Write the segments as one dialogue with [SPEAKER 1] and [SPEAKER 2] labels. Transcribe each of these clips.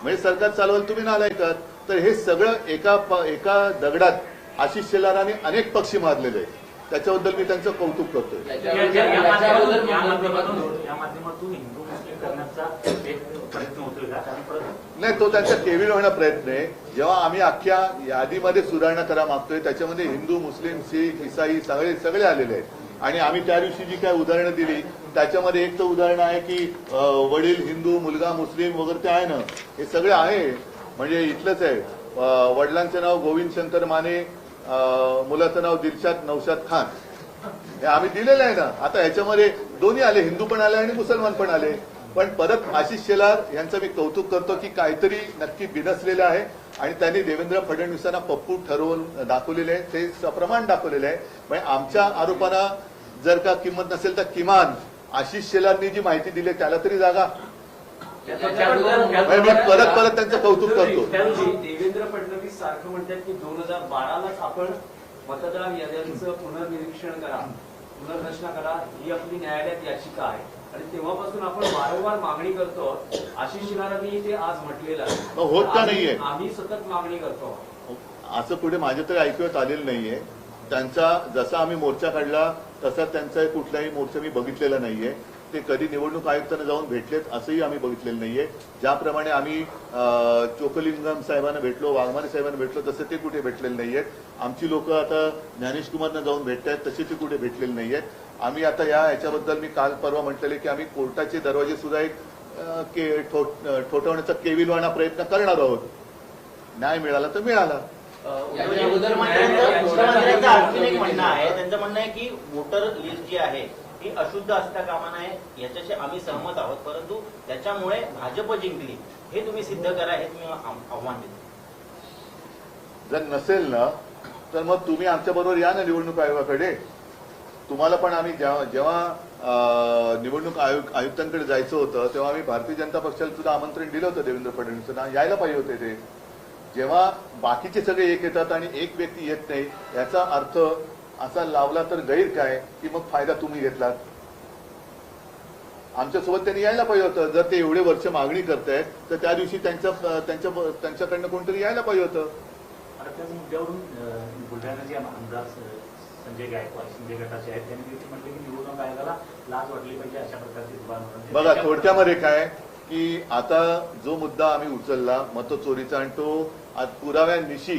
[SPEAKER 1] म्हणजे सरकार चालवाल तुम्ही नालायकात. तर हे सगळं एका दगडात आशिष शेलारांनी अनेक पक्षी मारलेले आहेत. त्याच्याबद्दल मी त्यांचं कौतुक करतोय. नाही, तो त्यांचा केविल होणं प्रयत्न आहे. जेव्हा आम्ही अख्ख्या यादीमध्ये सुधारणा करा मागतोय त्याच्यामध्ये हिंदू, मुस्लिम, शीख, ईसाई सगळे आलेले आहेत. आणि आम्ही त्या दिवशी जी काय उदाहरणं दिली त्याच्यामध्ये एक तर उदाहरण आहे की वडील हिंदू, मुलगा मुस्लिम वगैरे ते आहे ना, हे सगळे आहे. म्हणजे इथलंच आहे. वडिलांचं नाव गोविंद शंकर माने, मुलाचं नाव दिलशाद नौशाद खान, हे आम्ही दिलेलं आहे ना. आता ह्याच्यामध्ये दोन्ही आले, हिंदू पण आले आणि मुसलमान पण आले. पण परत आशिष शेलार यांचं मी कौतुक करतो की काहीतरी नक्की बिनसलेलं आहे आणि त्यांनी देवेंद्र फडणवीसांना पप्पू ठरवून दाखवलेले आहे, ते सप्रमाण दाखवलेले आहे. म्हणजे आमच्या आरोपांना जर का किंमत नसेल तर किमान आशिष शेलारनी जी माहिती दिली त्याला तरी जागा. मी परत त्यांचं कौतुक करतो.
[SPEAKER 2] देवेंद्र फडणवीस सारखं म्हणतात की 2012लाच आपण मतदार याद्यांचं पुनर्निरीक्षण करा, पुनर्रचना करा, ही आपली न्यायालयात याचिका आहे. आणि तेव्हापासून आपण वारंवार मागणी करतो. आशिष शेलारांनी ते आज म्हटलेलं आहे.
[SPEAKER 1] होत का नाहीये?
[SPEAKER 2] आम्ही सतत मागणी करतो.
[SPEAKER 1] असं पुढे माझ्या तरी ऐकण्यात आलेलं नाहीये. त्यांचा जसा आम्ही मोर्चा काढला तसा त्यांचा कुठलाही मोर्चा मी बघितलेला नाहीये. ते कधी निवडणूक आयुक्तांना जाऊन भेटलेत असंही आम्ही बघितलेलं नाहीये. ज्याप्रमाणे आम्ही चोकलिंगम साहेबांना भेटलो, वाघमारे साहेबांना भेटलो, तसे ते कुठे भेटलेले नाहीयेत. आमची लोक आता ज्ञानेश कुमारना जाऊन भेटतायत, तसे ते कुठे भेटलेले नाहीयेत. आम्ही आता याच्याबद्दल मी काल परवा म्हटलेले की आम्ही कोर्टाचे दरवाजे सुद्धा एक ठोठवण्याचा केविलवाणा प्रयत्न करणार आहोत. न्याय मिळाला तर मिळाला.
[SPEAKER 3] मुख्यमंत्र्यांचं आणखी एक म्हणणं आहे, त्यांचं म्हणणं आहे की वोटर लिस्ट जी आहे ती अशुद्ध असता कामा नये, याच्याशी आम्ही सहमत आहोत, परंतु त्याच्यामुळे भाजप जिंकली हे तुम्ही सिद्ध करा, हे तुम्ही आव्हान देता.
[SPEAKER 1] जर नसेल ना तर मग तुम्ही आमच्या बरोबर या ना निवडणूक आयोगाकडे. तुम्हाला पण आम्ही जेव्हा निवडणूक आयुक्तांकडे जायचं होतं तेव्हा आम्ही भारतीय जनता पक्षाला सुद्धा आमंत्रण दिलं होतं. देवेंद्र फडणवीसांना यायला पाहिजे होते ते. जेव्हा बाकीचे सगळे एक येतात आणि एक व्यक्ती येत नाही, याचा अर्थ असा लावला तर गैर काय की मग फायदा तुम्ही घेतलात. आमच्यासोबत त्यांनी यायला पाहिजे होतं. जर ते एवढे वर्ष मागणी करतायत तर त्या दिवशी त्यांच्याकडनं कोणतरी यायला पाहिजे होतं.
[SPEAKER 4] त्याच मुद्द्यावरून बुलढाण्याचे आमदार संजय गायकवाड शिंदे गटाचे आहेत, त्यांनी म्हटले की निवडणूक आयोगाला लाज वाटली पाहिजे अशा प्रकारचे धोरण.
[SPEAKER 1] बघा थोडक्यामध्ये काय की आता जो मुद्दा आम्ही उचलला मतचोरीचा आणि तो आज पुराव्यानिशी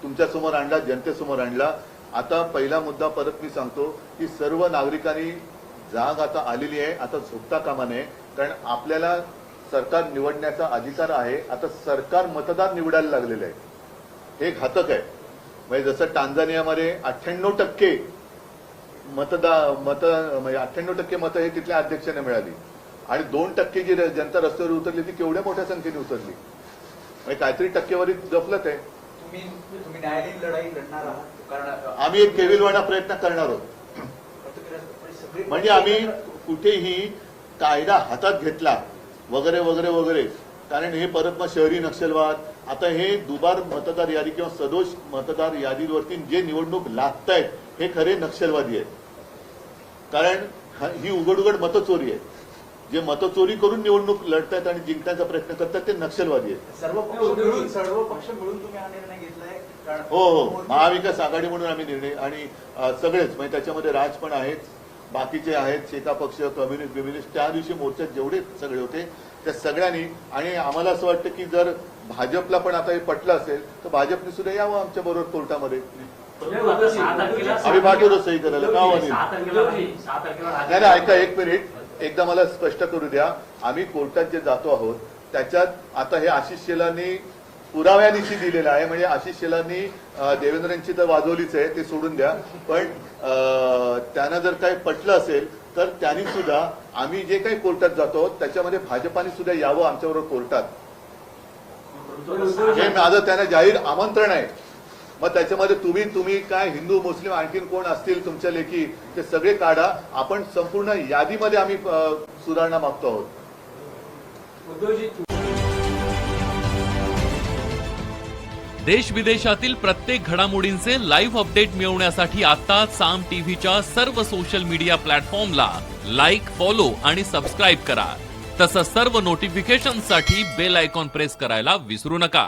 [SPEAKER 1] तुमच्यासमोर आणला, जनतेसमोर आणला. आता पहिला मुद्दा परत मी सांगतो की सर्व नागरिकांनी जाग आता आलेली आहे. आता झोपता कामा नये, कारण आपल्याला सरकार निवडण्याचा अधिकार आहे. आता सरकार मतदार निवडायला लागलेले आहे. हे घातक आहे. म्हणजे जसं टांझानियामध्ये 98% म्हणजे 98% मतं हे तिथल्या अध्यक्षांना मिळाली आणि 2% जी जनता रस्त्यावर उतरली ती केवढ्या मोठ्या संख्येने उतरली. म्हणजे काहीतरी टक्केवारी जपलत आहे.
[SPEAKER 2] तुम्ही न्यायालयीन लढाई लढणार आहात, कारण
[SPEAKER 1] आम्ही एक केविलवाणा प्रयत्न करणार आहोत. म्हणजे आम्ही कुठेही कायदा हातात घेतला वगैरे वगैरे वगैरे, कारण हे परत मग शहरी नक्षलवाद, आता हे दुबार मतदार यादी किंवा सदोष मतदार यादीवरती जे निवडणूक लागतायत हे खरे नक्षलवादी आहेत. कारण ही उघड मतचोरी आहे. जे मतचोरी करून निवडणूक लढतायत आणि जिंकण्याचा प्रयत्न करतात ते नक्षलवादी आहेत.
[SPEAKER 2] सर्व पक्ष मिळून तुम्ही हा निर्णय घेतलाय.
[SPEAKER 1] हो, महाविकास आघाडी म्हणून आम्ही निर्णय आणि सगळेच म्हणजे त्याच्यामध्ये राज पण आहेत, बाकीचे आहेत, शेका पक्ष, कम्युनिस्ट त्या दिवशी मोर्चात जेवढे सगळे होते त्या सगळ्यांनी. आणि आम्हाला असं वाटतं की जर भाजपला पण आता हे पटलं असेल तर भाजपने सुद्धा यावं आमच्या बरोबर कोर्टामध्ये. आम्ही पाठवतो सही करायला. नाही ऐका एक मिनिट, एकदा मला स्पष्ट करू द्या. आम्ही कोर्टात जे जातो आहोत त्याच्यात आता हे आशिष शेलारनी पुराव्यानिशी दिलेलं आहे. म्हणजे आशिष शेलारनी देवेंद्रांची तर वाजवलीच आहे, ते सोडून द्या. पण त्यांना जर काही पटलं असेल तर त्यांनी सुद्धा आम्ही जे काही कोर्टात जातो त्याच्यामध्ये भाजपाने सुद्धा यावं आमच्याबरोबर कोर्टात. हे माझं त्यांना जाहीर आमंत्रण आहे. मग त्याच्यामध्ये तुम्ही काय हिंदू मुस्लिम आणखीन कोण असतील तुमच्या लेखी ते सगळे काढा. आपण संपूर्ण यादीमध्ये आम्ही सुधारणा मागतो आहोत.
[SPEAKER 5] देश विदेशातील प्रत्येक घडामोडींचे लाईव्ह अपडेट मिळवण्यासाठी आता साम टीव्हीच्या सर्व सोशल मीडिया प्लॅटफॉर्मला लाईक, फॉलो आणि सबस्क्राईब करा. तसंच सर्व नोटिफिकेशनसाठी बेल आयकॉन प्रेस करायला विसरू नका.